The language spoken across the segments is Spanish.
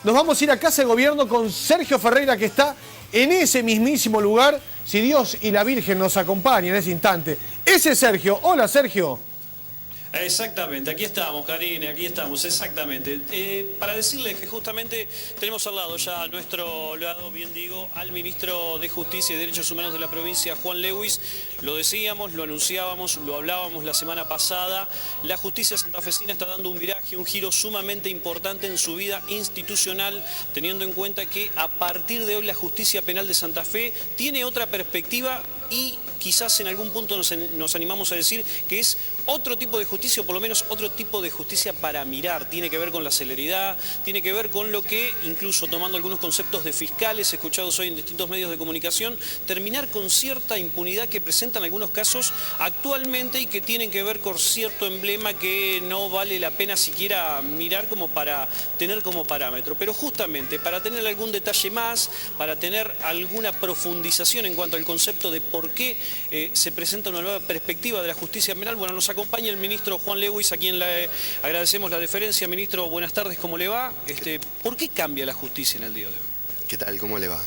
Nos vamos a ir a Casa de Gobierno con Sergio Ferreira, que está en ese mismísimo lugar, si Dios y la Virgen nos acompañan en ese instante. Ese es Sergio. Hola, Sergio. Exactamente, aquí estamos, Karine, aquí estamos, exactamente. Para decirles que justamente tenemos al lado ya a nuestro lado, bien digo, al ministro de Justicia y Derechos Humanos de la provincia, Juan Lewis. Lo decíamos, lo anunciábamos, lo hablábamos la semana pasada. La justicia santafesina está dando un viraje, un giro sumamente importante en su vida institucional, teniendo en cuenta que a partir de hoy la justicia penal de Santa Fe tiene otra perspectiva y quizás en algún punto nos animamos a decir que es otro tipo de justicia, o por lo menos otro tipo de justicia para mirar. Tiene que ver con la celeridad, tiene que ver con lo que, incluso tomando algunos conceptos de fiscales escuchados hoy en distintos medios de comunicación, terminar con cierta impunidad que presentan algunos casos actualmente y que tienen que ver con cierto emblema que no vale la pena siquiera mirar como para tener como parámetro. Pero justamente para tener algún detalle más, para tener alguna profundización en cuanto al concepto de por qué se presenta una nueva perspectiva de la justicia penal, bueno, nos acompaña el ministro Juan Lewis, a quien le agradecemos la deferencia. Ministro, buenas tardes, ¿cómo le va? ¿Por qué cambia la justicia en el día de hoy? ¿Qué tal? ¿Cómo le va?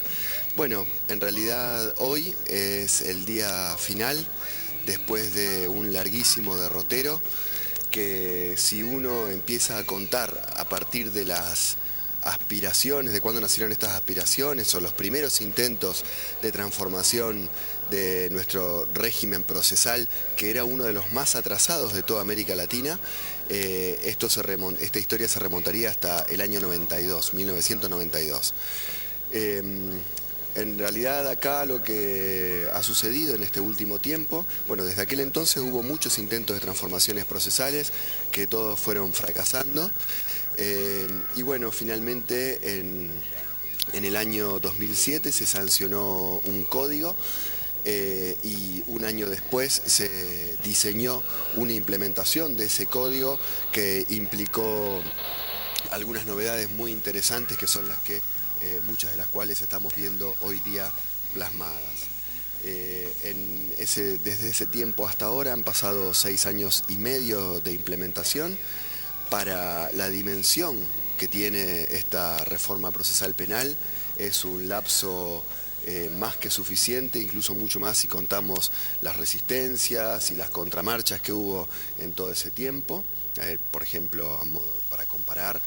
Bueno, en realidad hoy es el día final, después de un larguísimo derrotero, que si uno empieza a contar a partir de las aspiraciones, de cuándo nacieron estas aspiraciones o los primeros intentos de transformación de nuestro régimen procesal, que era uno de los más atrasados de toda América Latina, esta historia se remontaría hasta el año 92, 1992. En realidad acá lo que ha sucedido en este último tiempo, bueno, desde aquel entonces hubo muchos intentos de transformaciones procesales que todos fueron fracasando. Y bueno, finalmente en el año 2007 se sancionó un código y un año después se diseñó una implementación de ese código que implicó algunas novedades muy interesantes, que son las que muchas de las cuales estamos viendo hoy día plasmadas. Desde ese tiempo hasta ahora han pasado 6 años y medio de implementación. Para la dimensión que tiene esta reforma procesal penal es un lapso más que suficiente, incluso mucho más si contamos las resistencias y las contramarchas que hubo en todo ese tiempo. Por ejemplo, para comparar,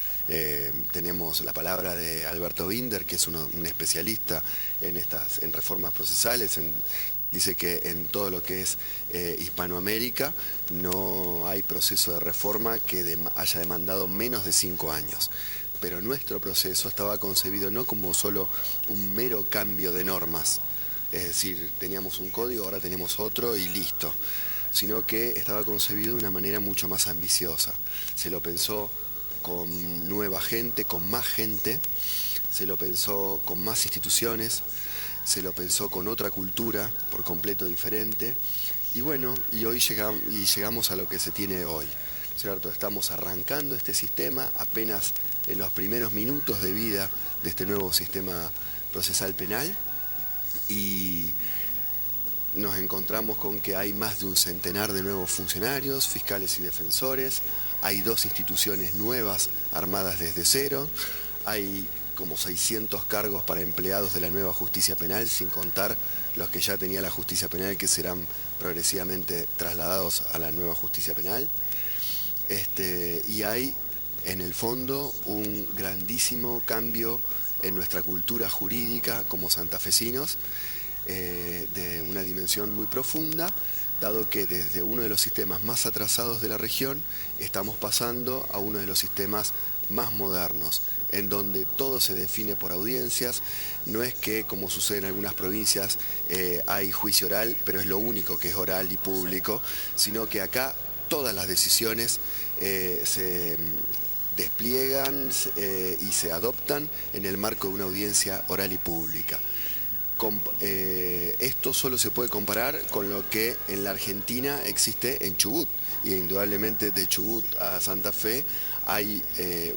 tenemos la palabra de Alberto Binder, que es un especialista en reformas procesales. Dice que en todo lo que es Hispanoamérica no hay proceso de reforma que haya demandado menos de 5 años. Pero nuestro proceso estaba concebido no como solo un mero cambio de normas, es decir, teníamos un código, ahora tenemos otro y listo, sino que estaba concebido de una manera mucho más ambiciosa. Se lo pensó con nueva gente, con más gente, se lo pensó con más instituciones, se lo pensó con otra cultura por completo diferente, y bueno, y hoy llegamos a lo que se tiene hoy, ¿cierto? Estamos arrancando este sistema apenas en los primeros minutos de vida de este nuevo sistema procesal penal, y nos encontramos con que hay más de un centenar de nuevos funcionarios, fiscales y defensores, hay 2 instituciones nuevas armadas desde cero, hay como 600 cargos para empleados de la nueva justicia penal, sin contar los que ya tenía la justicia penal, que serán progresivamente trasladados a la nueva justicia penal. Y hay en el fondo un grandísimo cambio en nuestra cultura jurídica como santafesinos, de una dimensión muy profunda, dado que desde uno de los sistemas más atrasados de la región estamos pasando a uno de los sistemas más modernos, en donde todo se define por audiencias. No es que, como sucede en algunas provincias, hay juicio oral, pero es lo único que es oral y público, sino que acá todas las decisiones se despliegan y se adoptan en el marco de una audiencia oral y pública. Esto solo se puede comparar con lo que en la Argentina existe en Chubut, y indudablemente de Chubut a Santa Fe hay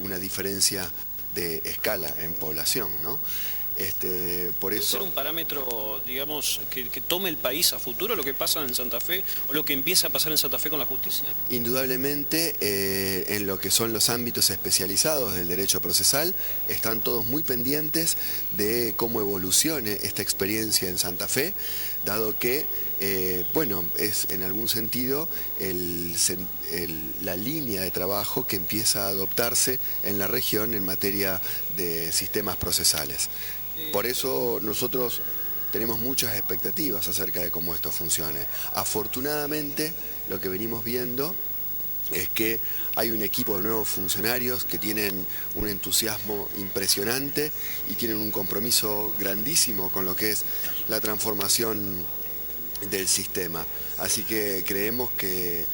una diferencia de escala en población, ¿no? Por ¿Puede ser eso... un parámetro, digamos, que tome el país a futuro lo que pasa en Santa Fe o lo que empieza a pasar en Santa Fe con la justicia? Indudablemente, en lo que son los ámbitos especializados del derecho procesal, están todos muy pendientes de cómo evolucione esta experiencia en Santa Fe, dado que, bueno, es en algún sentido la línea de trabajo que empieza a adoptarse en la región en materia de sistemas procesales. Por eso nosotros tenemos muchas expectativas acerca de cómo esto funcione. Afortunadamente, lo que venimos viendo es que hay un equipo de nuevos funcionarios que tienen un entusiasmo impresionante y tienen un compromiso grandísimo con lo que es la transformación del sistema. Así que creemos que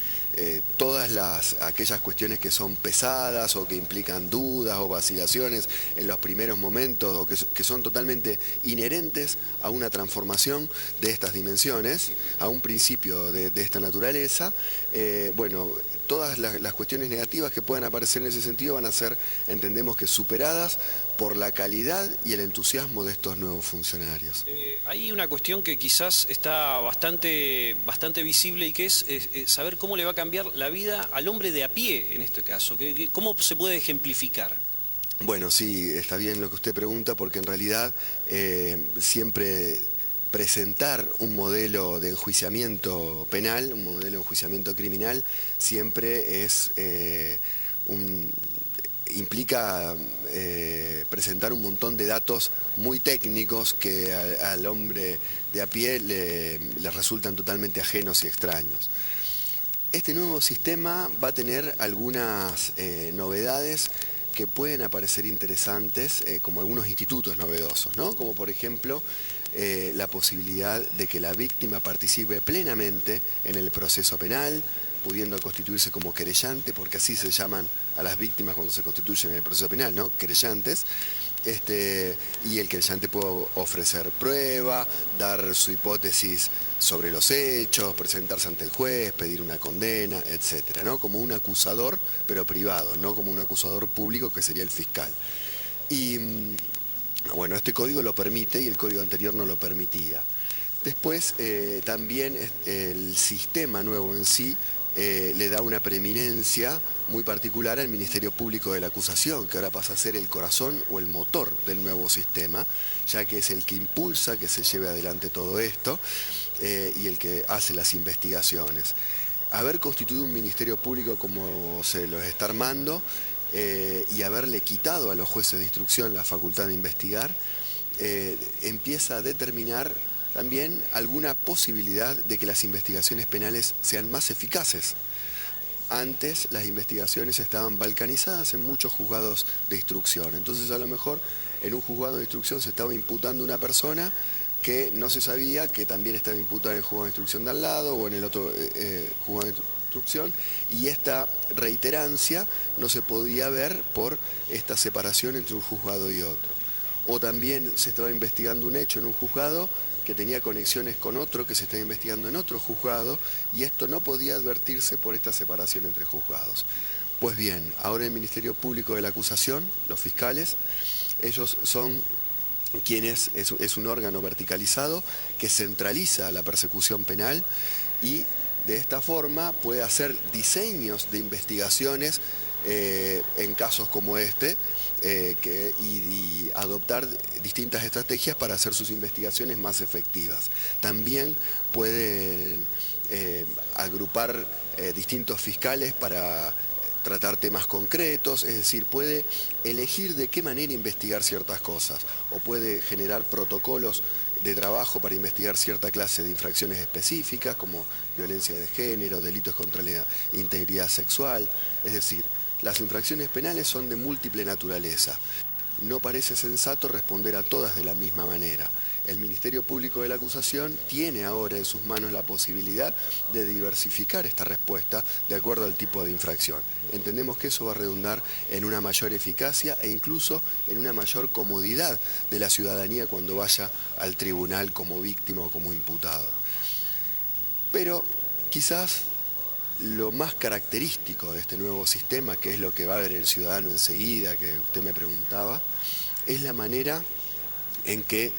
todas aquellas cuestiones que son pesadas o que implican dudas o vacilaciones en los primeros momentos o que son totalmente inherentes a una transformación de estas dimensiones, a un principio de esta naturaleza, bueno, todas las cuestiones negativas que puedan aparecer en ese sentido van a ser, entendemos que superadas por la calidad y el entusiasmo de estos nuevos funcionarios. Hay una cuestión que quizás está bastante visible y que es saber cómo le va a cambiar la vida al hombre de a pie en este caso. ¿Cómo se puede ejemplificar? Bueno, sí, está bien lo que usted pregunta, porque en realidad siempre presentar un modelo de enjuiciamiento penal, un modelo de enjuiciamiento criminal, siempre es implica presentar un montón de datos muy técnicos que al hombre de a pie le resultan totalmente ajenos y extraños. Este nuevo sistema va a tener algunas novedades que pueden aparecer interesantes, como algunos institutos novedosos, ¿no? Como por ejemplo la posibilidad de que la víctima participe plenamente en el proceso penal, pudiendo constituirse como querellante, porque así se llaman a las víctimas cuando se constituyen en el proceso penal, ¿no? Querellantes. Y el querellante puede ofrecer prueba, dar su hipótesis sobre los hechos, presentarse ante el juez, pedir una condena, etcétera, ¿no? Como un acusador, pero privado, no como un acusador público que sería el fiscal. Y bueno, este código lo permite y el código anterior no lo permitía. Después también el sistema nuevo en sí le da una preeminencia muy particular al Ministerio Público de la Acusación, que ahora pasa a ser el corazón o el motor del nuevo sistema, ya que es el que impulsa que se lleve adelante todo esto y el que hace las investigaciones. Haber constituido un Ministerio Público como se los está armando y haberle quitado a los jueces de instrucción la facultad de investigar, empieza a determinar también alguna posibilidad de que las investigaciones penales sean más eficaces. Antes las investigaciones estaban balcanizadas en muchos juzgados de instrucción, entonces a lo mejor en un juzgado de instrucción se estaba imputando una persona que no se sabía que también estaba imputada en el juzgado de instrucción de al lado o en el otro juzgado de instrucción, y esta reiterancia no se podía ver por esta separación entre un juzgado y otro. O también se estaba investigando un hecho en un juzgado que tenía conexiones con otro que se está investigando en otro juzgado, y esto no podía advertirse por esta separación entre juzgados. Pues bien, ahora el Ministerio Público de la Acusación, los fiscales, ellos son quienes, es un órgano verticalizado que centraliza la persecución penal y de esta forma puede hacer diseños de investigaciones en casos como este, y adoptar distintas estrategias para hacer sus investigaciones más efectivas. También pueden agrupar distintos fiscales para tratar temas concretos, es decir, puede elegir de qué manera investigar ciertas cosas, o puede generar protocolos de trabajo para investigar cierta clase de infracciones específicas, como violencia de género, delitos contra la integridad sexual, es decir, las infracciones penales son de múltiple naturaleza. No parece sensato responder a todas de la misma manera. El Ministerio Público de la Acusación tiene ahora en sus manos la posibilidad de diversificar esta respuesta de acuerdo al tipo de infracción. Entendemos que eso va a redundar en una mayor eficacia e incluso en una mayor comodidad de la ciudadanía cuando vaya al tribunal como víctima o como imputado. Pero quizás lo más característico de este nuevo sistema, que es lo que va a ver el ciudadano enseguida, que usted me preguntaba, es la manera en que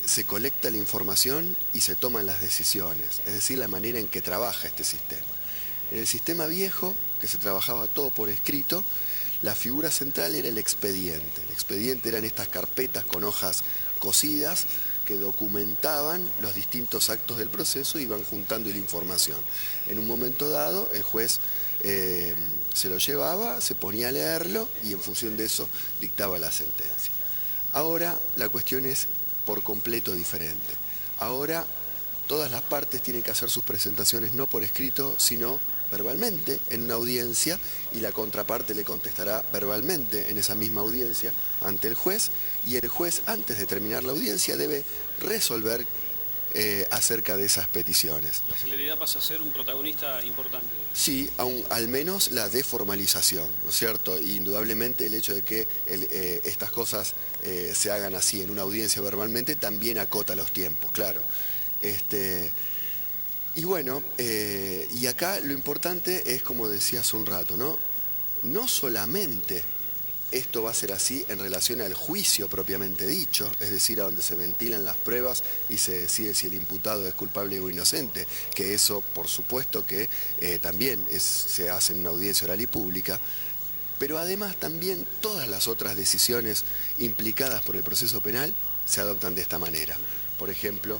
se colecta la información y se toman las decisiones, es decir, la manera en que trabaja este sistema. En el sistema viejo, que se trabajaba todo por escrito, la figura central era el expediente. El expediente eran estas carpetas con hojas cosidas que documentaban los distintos actos del proceso y iban juntando la información. En un momento dado, el juez se lo llevaba, se ponía a leerlo y en función de eso dictaba la sentencia. Ahora la cuestión es por completo diferente. Ahora todas las partes tienen que hacer sus presentaciones no por escrito, sino verbalmente en una audiencia, y la contraparte le contestará verbalmente en esa misma audiencia ante el juez, y el juez, antes de terminar la audiencia, debe resolver acerca de esas peticiones. La celeridad pasa a ser un protagonista importante. Sí, al menos la deformalización, ¿no es cierto? Y indudablemente el hecho de que estas cosas se hagan así en una audiencia verbalmente también acota los tiempos, claro. Y bueno, y acá lo importante es, como decía hace un rato, ¿no? No solamente esto va a ser así en relación al juicio propiamente dicho, es decir, a donde se ventilan las pruebas y se decide si el imputado es culpable o inocente, que eso por supuesto que también se hace en una audiencia oral y pública, pero además también todas las otras decisiones implicadas por el proceso penal se adoptan de esta manera. Por ejemplo,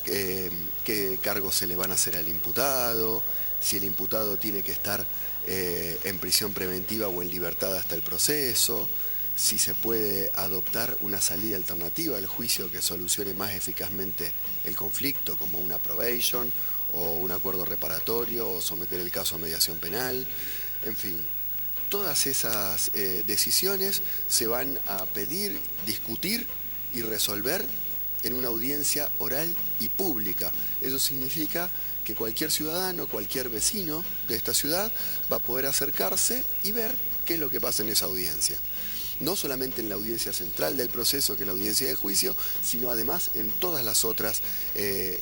qué cargos se le van a hacer al imputado, si el imputado tiene que estar en prisión preventiva o en libertad hasta el proceso, si se puede adoptar una salida alternativa al juicio que solucione más eficazmente el conflicto, como una probation o un acuerdo reparatorio o someter el caso a mediación penal, en fin. Todas esas decisiones se van a pedir, discutir y resolver en una audiencia oral y pública. Eso significa que cualquier ciudadano, cualquier vecino de esta ciudad va a poder acercarse y ver qué es lo que pasa en esa audiencia. No solamente en la audiencia central del proceso, que es la audiencia de juicio, sino además en todas las otras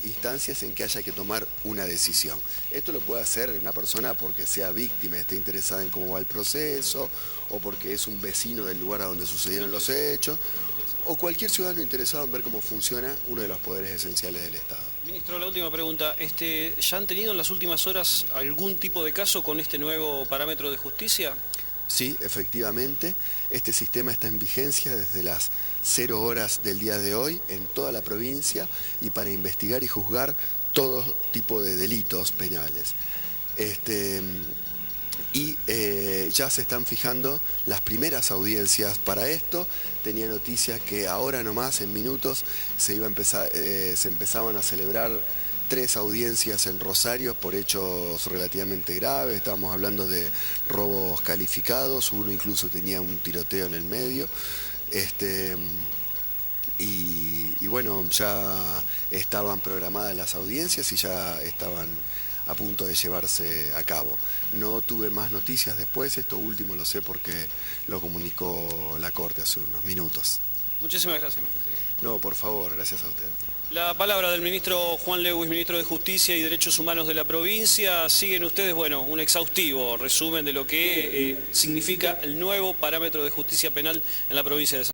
instancias en que haya que tomar una decisión. Esto lo puede hacer una persona porque sea víctima y esté interesada en cómo va el proceso, o porque es un vecino del lugar a donde sucedieron los hechos, o cualquier ciudadano interesado en ver cómo funciona uno de los poderes esenciales del Estado. Ministro, la última pregunta. ¿Ya han tenido en las últimas horas algún tipo de caso con este nuevo parámetro de justicia? Sí, efectivamente, este sistema está en vigencia desde las 0 horas del día de hoy en toda la provincia y para investigar y juzgar todo tipo de delitos penales. Ya se están fijando las primeras audiencias para esto. Tenía noticias que ahora nomás, en minutos, se empezaban a celebrar 3 audiencias en Rosario por hechos relativamente graves. Estábamos hablando de robos calificados, uno incluso tenía un tiroteo en el medio. Y bueno, ya estaban programadas las audiencias y ya estaban a punto de llevarse a cabo. No tuve más noticias después, esto último lo sé porque lo comunicó la Corte hace unos minutos. Muchísimas gracias. No, por favor, gracias a usted. La palabra del ministro Juan Lewis, ministro de Justicia y Derechos Humanos de la provincia. Siguen ustedes, bueno, un exhaustivo resumen de lo que significa el nuevo parámetro de justicia penal en la provincia de San